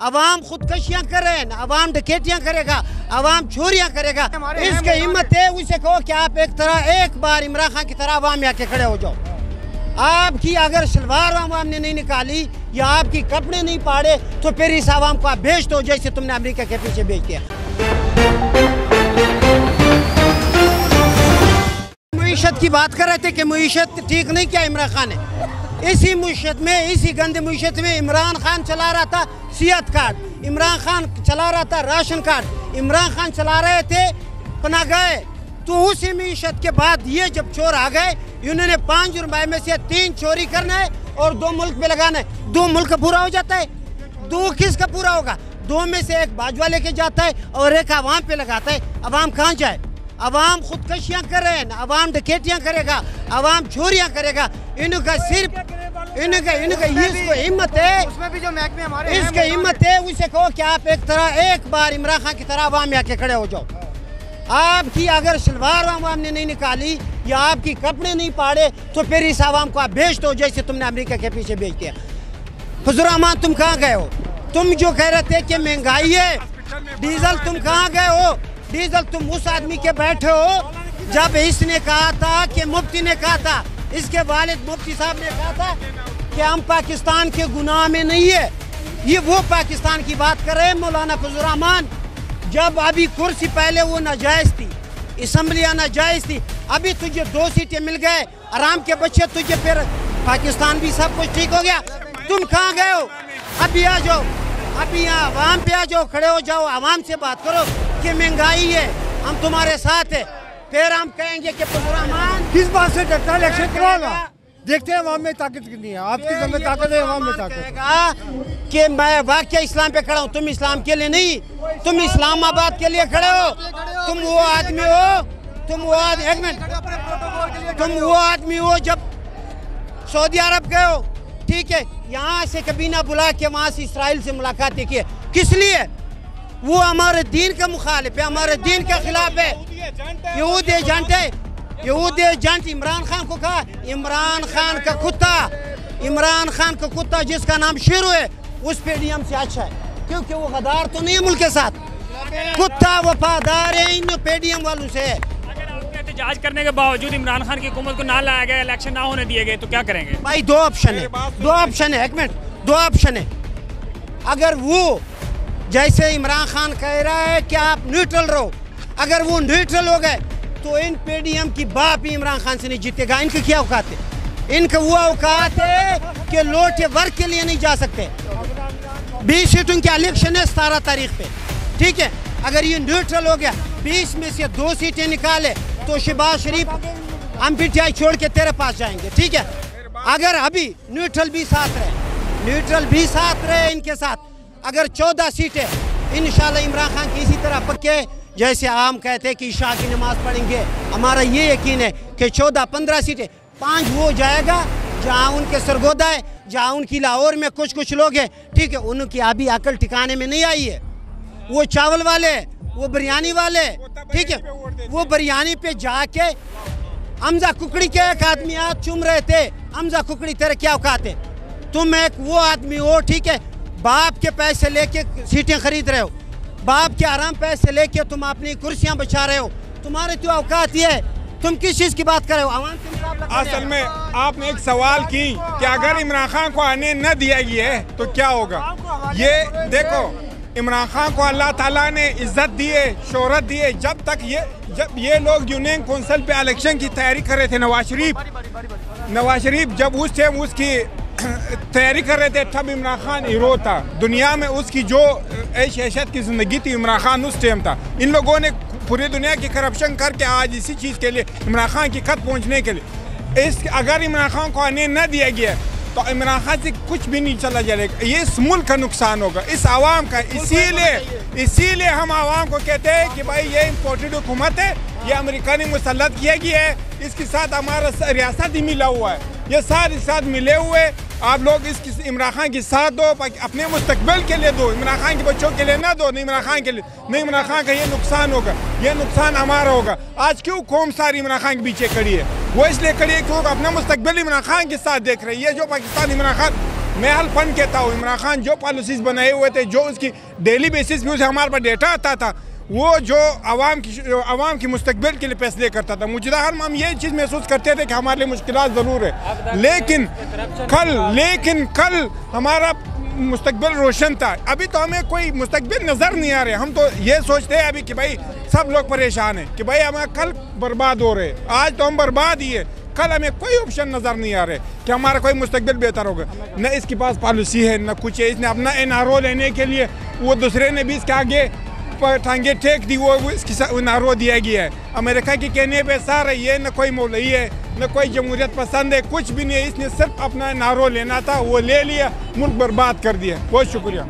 अवाम खुदकशियाँ करे, अवाम डकैतियाँ करेगा, अवाम चोरियाँ करेगा। इसकी हिम्मत है उसे कहो कि आप एक बार इमरान खान की तरह अवाम में आके खड़े हो जाओ। आपकी अगर शलवार अवाम ने नहीं निकाली या आपकी कपड़े नहीं पाड़े तो फिर इस अवाम को आप भेज दो जैसे तुमने अमेरिका के पीछे भेज दिया। मुईशत की बात कर रहे थे कि मुईशत ठीक नहीं किया इमरान खान ने। इसी मुईशत में, इसी गंदे मुईशत में इमरान खान चला रहा था सेहत कार्ड, इमरान खान चला रहा था राशन कार्ड, इमरान खान चला रहे थे पनागाह। तो उसी मुईशत के बाद ये जब चोर आ गए, इन्होंने 5 रुपए में से 3 चोरी करना है और 2 मुल्क पे लगाना है। 2 मुल्क का पूरा हो जाता है, 2 किसका पूरा होगा? 2 में से एक बाजवा लेके जाता है और एक अवाम पे लगाता है। अवाम कहाँ जाए? अवाम खुदकशियाँ करे, अवाम डकैतियाँ करेगा, अवाम चोरियाँ करेगा। इनका सिर्फ इनका हिम्मत है, उसमें भी जो महकमे हमारे इसकी हिम्मत है उसे कहो कि आप एक बार इमरान खान की तरह अवाम में आके खड़े हो जाओ। आपकी अगर शलवार अवाम ने नहीं निकाली या आपकी कपड़े नहीं पाड़े तो फिर इस अवाम को आप भेज दो जैसे तुमने अमेरिका के पीछे भेज दिया। फजल रहमान तुम कहाँ गए हो? तुम जो कह रहे थे कि महंगाई है, डीजल, तुम कहाँ गए हो? डीजल तुम उस आदमी के बैठे हो जब इसने कहा था कि मुफ्ती ने कहा था, इसके वालिद मुफ्ती साहब ने कहा था कि हम पाकिस्तान के गुनाह में नहीं है। ये वो पाकिस्तान की बात कर रहे हैं मौलाना फजल रहमान। जब अभी कुर्सी पहले वो नाजायज थी, असम्बलियाँ नाजायज थी, अभी तुझे 2 सीटें मिल गए, आराम के बच्चे, तुझे फिर पाकिस्तान भी सब कुछ ठीक हो गया। तुम कहाँ गए हो? अभी आ जाओ, अभी यहाँ आवाम पे आ जाओ, खड़े हो जाओ, आवाम से बात करो कि महंगाई है, हम तुम्हारे साथ है। फिर हम कहेंगे कि फजल रहमान किस बात से डरता है? इलेक्शन करवाएगा, देखते हैं अवाम में ताकत कितनी है। आपकी जब में ताकत है, अवाम में ताकत कि मैं वाकई इस्लाम पे खड़ा हूँ। तुम इस्लाम के लिए नहीं, तुम इस्लामाबाद के लिए खड़े हो। तुम वो आदमी हो, तुम वो आदमी हो जब सऊदी अरब गए हो, ठीक है, यहाँ से कबीना बुला के वहाँ से इसराइल से मुलाकातें की। किस लिए? वो हमारे दीन का मुखालिफ है, हमारे दीन के खिलाफ है, यहूदी एजेंट है। यहूदी एजेंट इमरान खान को कहा, इमरान खान का कुत्ता, इमरान खान का कुत्ता जिसका नाम शेरू है, उस पेडीएम से अच्छा है, क्योंकि वो गद्दार तो नहीं है मुल्क के साथ। कुत्ता वफादार है इन पेडीएम वालों से। एहतजाज करने के बावजूद इमरान खान की हुकूमत को ना लाया गया, इलेक्शन ना होने दिए गए, तो क्या करेंगे? भाई 2 ऑप्शन है, 2 ऑप्शन है, 1 मिनट, 2 ऑप्शन है। अगर वो जैसे इमरान खान कह रहा है कि आप न्यूट्रल रहो, अगर वो न्यूट्रल हो गए तो इन पेडीएम की बाप ही इमरान खान से नहीं जीतेगा। इनके क्या औकात है? इनका वो औकात है कि लोटे वर्क के लिए नहीं जा सकते। 20 सीटों के इलेक्शन है 17 तारीख पे, ठीक है। अगर ये न्यूट्रल हो गया, 20 में से 2 सीटें निकाले तो शहबाज शरीफ हम पीटीआई छोड़ के तेरे पास जाएंगे, ठीक है। अगर अभी न्यूट्रल भी साथ रहे इनके साथ, अगर 14 सीटें इंशाल्लाह इमरान खान की इसी तरह पक्के, जैसे आम कहते हैं कि ईशा की नमाज पढ़ेंगे, हमारा ये यकीन है कि 14-15 सीटें, 5 वो जाएगा जहाँ उनके सरगोदा है, जहाँ उनकी लाहौर में कुछ लोग हैं, ठीक है, उनकी अभी अकल ठिकाने में नहीं आई है। वो चावल वाले, वो बिरयानी वाले, ठीक है, वो बिरयानी पे जाके हमजा कुकड़ी के एक आदमी आज चुम रहे थे। हमजा कुकड़ी तेरे क्या औकात है? तुम एक वो आदमी हो, ठीक है, बाप के पैसे लेके सीटें खरीद रहे हो, बाप के आराम पैसे लेके तुम अपनी कुर्सियां बचा रहे हो। तुम्हारे तो औकात ये है, तुम किस चीज़ की बात कर रहे हो? असल में आपने एक सवाल की कि अगर इमरान खान को आने न दिया गया तो क्या होगा। ये देखो, इमरान खान को अल्लाह ताला ने इज्जत दी है, शोहरत दी है। जब ये लोग यूनियन कौंसिल पे इलेक्शन की तैयारी कर रहे थे, नवाज शरीफ जब उस टाइम उसकी तैयारी कर रहे थे, तब इमरान खान हीरो था दुनिया में। उसकी जो ऐशत की ज़िंदगी थी, इमरान खान उस टाइम था। इन लोगों ने पूरी दुनिया की करप्शन करके आज इसी चीज़ के लिए, इमरान खान की खत पहुंचने के लिए, अगर इमरान खान को आने न दिया गया तो इमरान खान से कुछ भी नहीं चला जाएगा। ये इस मुल्क का नुकसान होगा, इस आवाम का। इसीलिए हम आवाम को कहते हैं कि भाई ये इम्पोर्टेड हुकूमत है, ये अमेरिका ने मुसल्लत किया गया है, इसके साथ हमारा रियासत ही मिला हुआ है, ये सारे साथ मिले हुए। आप लोग इस इमरान खान के साथ दो, अपने मुस्तकबिल के लिए दो, इमरान खान के बच्चों के लिए ना दो। नहीं इमरान खान के लिए, नहीं इमरान खान का ये नुकसान होगा, ये नुकसान हमारा होगा। आज क्यों कौम सारी इमरान खान के पीछे खड़ी है? वो इसलिए खड़ी है क्योंकि अपना मुस्तकबिल इमरान खान के साथ देख रही है। जो पाकिस्तान इमरान खान मैं हल्फन कहता हूँ, इमरान खान जो पॉलिसीज बनाए हुए थे, जो उसकी डेली बेसिस पे उसे हमारे पास डेटा आता था, वो जो आवाम की मुस्तकबिल के लिए फैसले करता था। मुझे हम ये चीज़ महसूस करते थे कि हमारे लिए मुश्किलात ज़रूर है, लेकिन कल हमारा मुस्तकबिल रोशन था। अभी तो हमें कोई मुस्तकबिल नज़र नहीं आ रहे। हम तो ये सोचते हैं अभी कि भाई सब लोग परेशान हैं कि भाई हमें कल बर्बाद हो रहे। आज तो हम बर्बाद ही है, कल हमें कोई ऑप्शन नज़र नहीं आ रहे कि हमारा कोई मुस्तकबिल बेहतर होगा। न इसके पास पॉलिसी है, न कुछ है। इसने अपना एनआरओ लेने के लिए वो दूसरे ने भी इसके आगे टांगे टेक दी, वो इसकी एनआरओ दिया गया है। अमेरिका के कहने पे सारा ये न कोई मौलवी है, न कोई जमहूरियत पसंद है, कुछ भी नहीं है। इसने सिर्फ अपना एनआरओ लेना था, वो ले लिया, मुल्क बर्बाद कर दिया। बहुत शुक्रिया।